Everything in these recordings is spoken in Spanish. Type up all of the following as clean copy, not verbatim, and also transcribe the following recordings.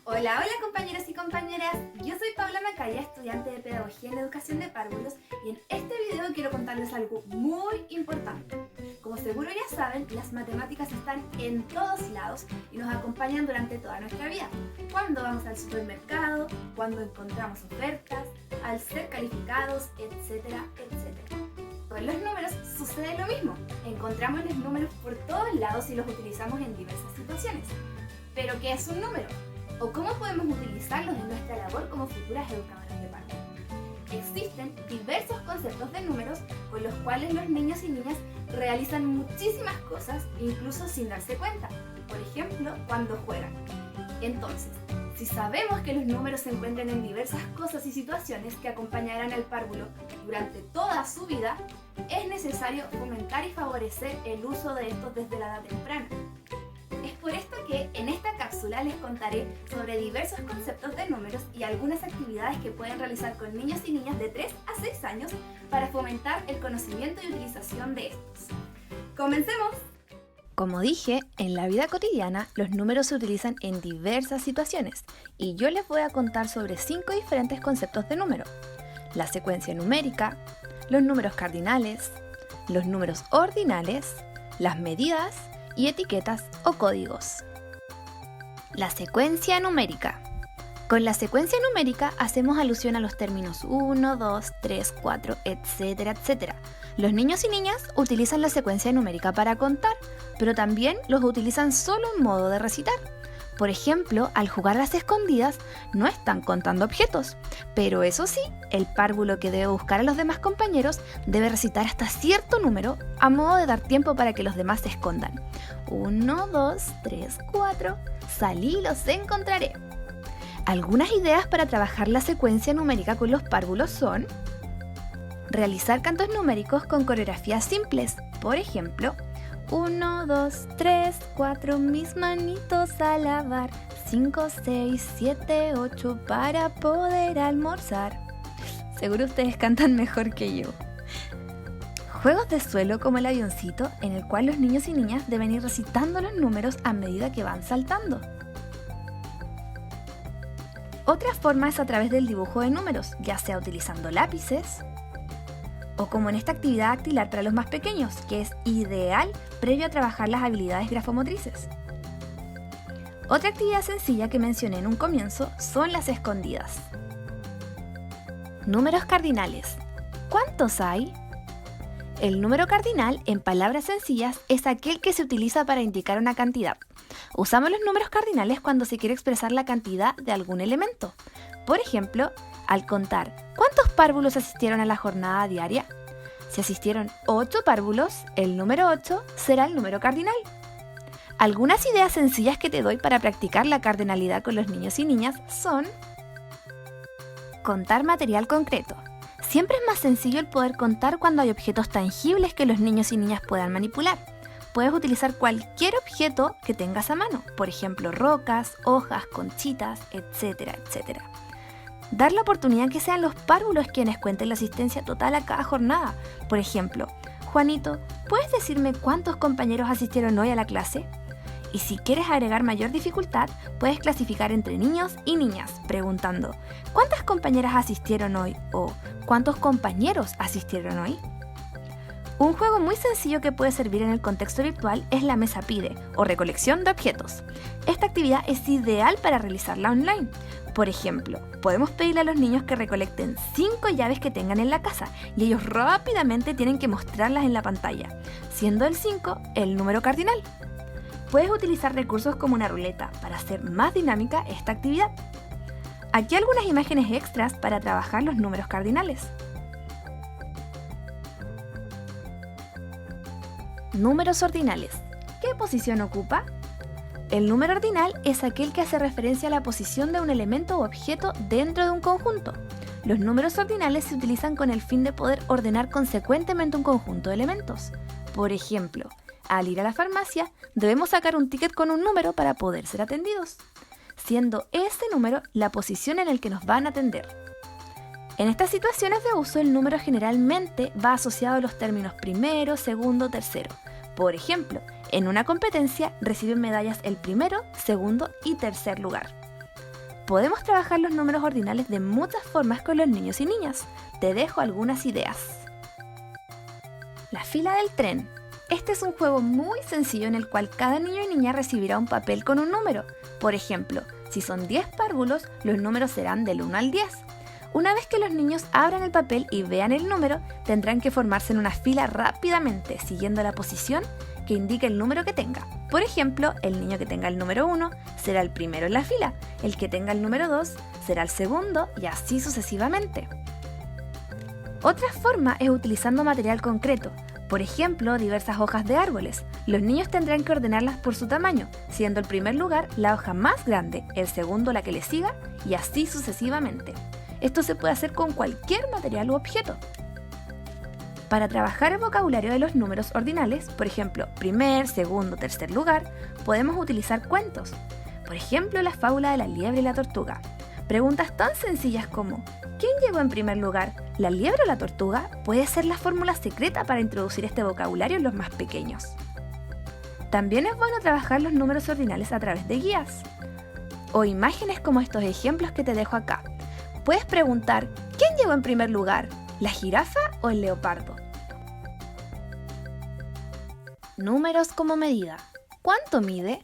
Hola, hola compañeros y compañeras, yo soy Paula Macaya, estudiante de Pedagogía en Educación de Párvulos y en este video quiero contarles algo muy importante. Como seguro ya saben, las matemáticas están en todos lados y nos acompañan durante toda nuestra vida. Cuando vamos al supermercado, cuando encontramos ofertas, al ser calificados, etcétera, etcétera. Con los números sucede lo mismo, encontramos los números por todos lados y los utilizamos en diversas situaciones. ¿Pero qué es un número? ¿O cómo podemos utilizarlos en nuestra labor como futuras educadoras de párvulos? Existen diversos conceptos de números con los cuales los niños y niñas realizan muchísimas cosas, incluso sin darse cuenta. Por ejemplo, cuando juegan. Entonces, si sabemos que los números se encuentran en diversas cosas y situaciones que acompañarán al párvulo durante toda su vida, es necesario fomentar y favorecer el uso de estos desde la edad temprana. Es por esto que en esta cápsula les contaré sobre diversos conceptos de números y algunas actividades que pueden realizar con niños y niñas de 3 a 6 años para fomentar el conocimiento y utilización de estos. ¡Comencemos! Como dije, en la vida cotidiana los números se utilizan en diversas situaciones y yo les voy a contar sobre 5 diferentes conceptos de número: la secuencia numérica, los números cardinales, los números ordinales, las medidas y etiquetas o códigos. La secuencia numérica. Con la secuencia numérica hacemos alusión a los términos 1, 2, 3, 4, etcétera, etcétera. Los niños y niñas utilizan la secuencia numérica para contar, pero también los utilizan solo en modo de recitar. Por ejemplo, al jugar a las escondidas no están contando objetos, pero eso sí, el párvulo que debe buscar a los demás compañeros debe recitar hasta cierto número a modo de dar tiempo para que los demás se escondan. 1, 2, 3, 4, salí y los encontraré. Algunas ideas para trabajar la secuencia numérica con los párvulos son: realizar cantos numéricos con coreografías simples, por ejemplo, 1, 2, 3, 4, mis manitos a lavar, 5, 6, 7, 8 para poder almorzar. Seguro ustedes cantan mejor que yo. Juegos de suelo como el avioncito, en el cual los niños y niñas deben ir recitando los números a medida que van saltando. Otra forma es a través del dibujo de números, ya sea utilizando lápices, o como en esta actividad dactilar para los más pequeños, que es ideal previo a trabajar las habilidades grafomotrices. Otra actividad sencilla que mencioné en un comienzo son las escondidas. Números cardinales. ¿Cuántos hay? El número cardinal, en palabras sencillas, es aquel que se utiliza para indicar una cantidad. Usamos los números cardinales cuando se quiere expresar la cantidad de algún elemento. Por ejemplo, al contar ¿cuántos párvulos asistieron a la jornada diaria? Si asistieron 8 párvulos, el número 8 será el número cardinal. Algunas ideas sencillas que te doy para practicar la cardinalidad con los niños y niñas son: contar material concreto. Siempre es más sencillo el poder contar cuando hay objetos tangibles que los niños y niñas puedan manipular. Puedes utilizar cualquier objeto que tengas a mano, por ejemplo rocas, hojas, conchitas, etcétera, etcétera. Dar la oportunidad que sean los párvulos quienes cuenten la asistencia total a cada jornada. Por ejemplo, Juanito, ¿puedes decirme cuántos compañeros asistieron hoy a la clase? Y si quieres agregar mayor dificultad, puedes clasificar entre niños y niñas, preguntando ¿cuántas compañeras asistieron hoy? O ¿cuántos compañeros asistieron hoy? Un juego muy sencillo que puede servir en el contexto virtual es la mesa pide o recolección de objetos. Esta actividad es ideal para realizarla online. Por ejemplo, podemos pedirle a los niños que recolecten 5 llaves que tengan en la casa y ellos rápidamente tienen que mostrarlas en la pantalla, siendo el 5 el número cardinal. Puedes utilizar recursos como una ruleta para hacer más dinámica esta actividad. Aquí algunas imágenes extras para trabajar los números cardinales. Números ordinales. ¿Qué posición ocupa? El número ordinal es aquel que hace referencia a la posición de un elemento o objeto dentro de un conjunto. Los números ordinales se utilizan con el fin de poder ordenar consecuentemente un conjunto de elementos. Por ejemplo, al ir a la farmacia, debemos sacar un ticket con un número para poder ser atendidos, siendo ese número la posición en la que nos van a atender. En estas situaciones de uso, el número generalmente va asociado a los términos primero, segundo, tercero. Por ejemplo, en una competencia reciben medallas el primero, segundo y tercer lugar. Podemos trabajar los números ordinales de muchas formas con los niños y niñas. Te dejo algunas ideas. La fila del tren. Este es un juego muy sencillo en el cual cada niño y niña recibirá un papel con un número. Por ejemplo, si son 10 párvulos, los números serán del 1 al 10. Una vez que los niños abran el papel y vean el número, tendrán que formarse en una fila rápidamente, siguiendo la posición que indique el número que tenga. Por ejemplo, el niño que tenga el número 1 será el primero en la fila, el que tenga el número 2 será el segundo y así sucesivamente. Otra forma es utilizando material concreto, por ejemplo, diversas hojas de árboles. Los niños tendrán que ordenarlas por su tamaño, siendo el primer lugar la hoja más grande, el segundo la que le siga y así sucesivamente. Esto se puede hacer con cualquier material u objeto. Para trabajar el vocabulario de los números ordinales, por ejemplo, primer, segundo, tercer lugar, podemos utilizar cuentos. Por ejemplo, la fábula de la liebre y la tortuga. Preguntas tan sencillas como ¿quién llegó en primer lugar? ¿La liebre o la tortuga? Puede ser la fórmula secreta para introducir este vocabulario en los más pequeños. También es bueno trabajar los números ordinales a través de guías o imágenes como estos ejemplos que te dejo acá. Puedes preguntar ¿quién llegó en primer lugar? ¿La jirafa o el leopardo? Números como medida. ¿Cuánto mide?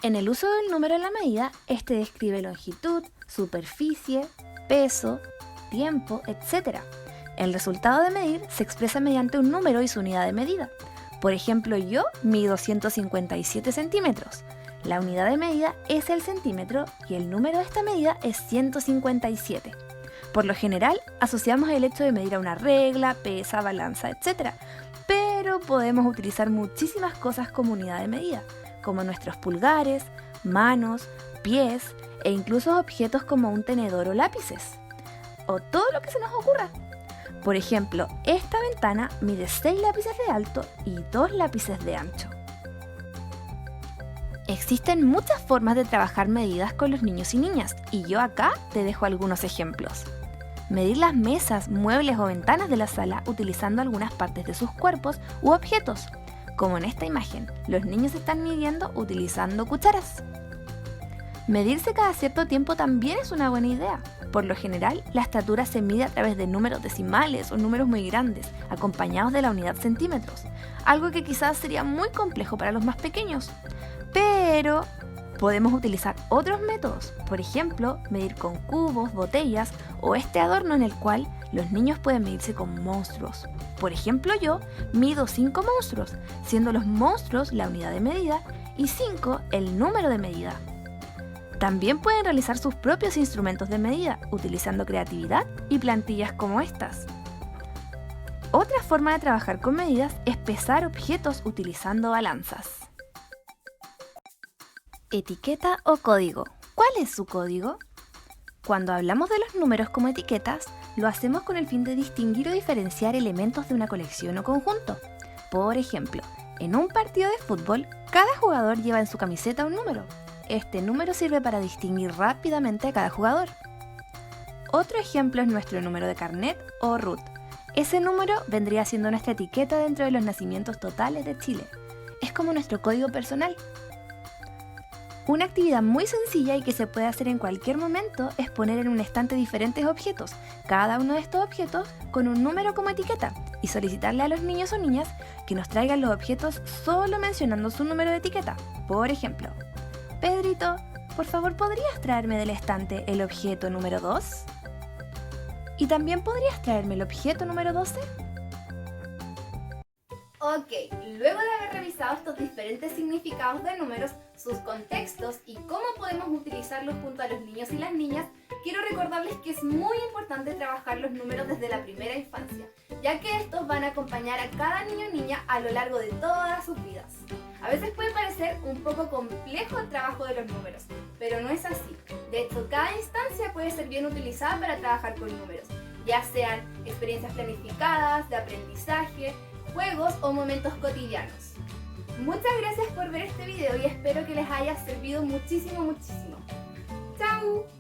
En el uso del número en la medida, este describe longitud, superficie, peso, tiempo, etc. El resultado de medir se expresa mediante un número y su unidad de medida. Por ejemplo, yo mido 157 centímetros. La unidad de medida es el centímetro y el número de esta medida es 157. Por lo general, asociamos el hecho de medir a una regla, pesa, balanza, etc. Pero podemos utilizar muchísimas cosas como unidad de medida, como nuestros pulgares, manos, pies e incluso objetos como un tenedor o lápices. O todo lo que se nos ocurra. Por ejemplo, esta ventana mide 6 lápices de alto y 2 lápices de ancho. Existen muchas formas de trabajar medidas con los niños y niñas, y yo acá te dejo algunos ejemplos. Medir las mesas, muebles o ventanas de la sala utilizando algunas partes de sus cuerpos u objetos, como en esta imagen, los niños están midiendo utilizando cucharas. Medirse cada cierto tiempo también es una buena idea. Por lo general, la estatura se mide a través de números decimales o números muy grandes, acompañados de la unidad centímetros, algo que quizás sería muy complejo para los más pequeños. Pero podemos utilizar otros métodos, por ejemplo, medir con cubos, botellas o este adorno en el cual los niños pueden medirse con monstruos. Por ejemplo, yo mido 5 monstruos, siendo los monstruos la unidad de medida y 5 el número de medida. También pueden realizar sus propios instrumentos de medida, utilizando creatividad y plantillas como estas. Otra forma de trabajar con medidas es pesar objetos utilizando balanzas. Etiqueta o código. ¿Cuál es su código? Cuando hablamos de los números como etiquetas, lo hacemos con el fin de distinguir o diferenciar elementos de una colección o conjunto. Por ejemplo, en un partido de fútbol, cada jugador lleva en su camiseta un número. Este número sirve para distinguir rápidamente a cada jugador. Otro ejemplo es nuestro número de carnet o RUT. Ese número vendría siendo nuestra etiqueta dentro de los nacimientos totales de Chile. Es como nuestro código personal. Una actividad muy sencilla y que se puede hacer en cualquier momento es poner en un estante diferentes objetos, cada uno de estos objetos con un número como etiqueta, y solicitarle a los niños o niñas que nos traigan los objetos solo mencionando su número de etiqueta. Por ejemplo, Pedrito, por favor, ¿podrías traerme del estante el objeto número 2? ¿Y también podrías traerme el objeto número 12? Ok, luego de haber revisado estos diferentes significados de números, sus contextos y cómo podemos utilizarlos junto a los niños y las niñas, quiero recordarles que es muy importante trabajar los números desde la primera infancia, ya que estos van a acompañar a cada niño y niña a lo largo de todas sus vidas. A veces puede parecer un poco complejo el trabajo de los números, pero no es así. De hecho, cada instancia puede ser bien utilizada para trabajar con números, ya sean experiencias planificadas, de aprendizaje, juegos o momentos cotidianos. Muchas gracias por ver este video y espero que les haya servido muchísimo. ¡Chao!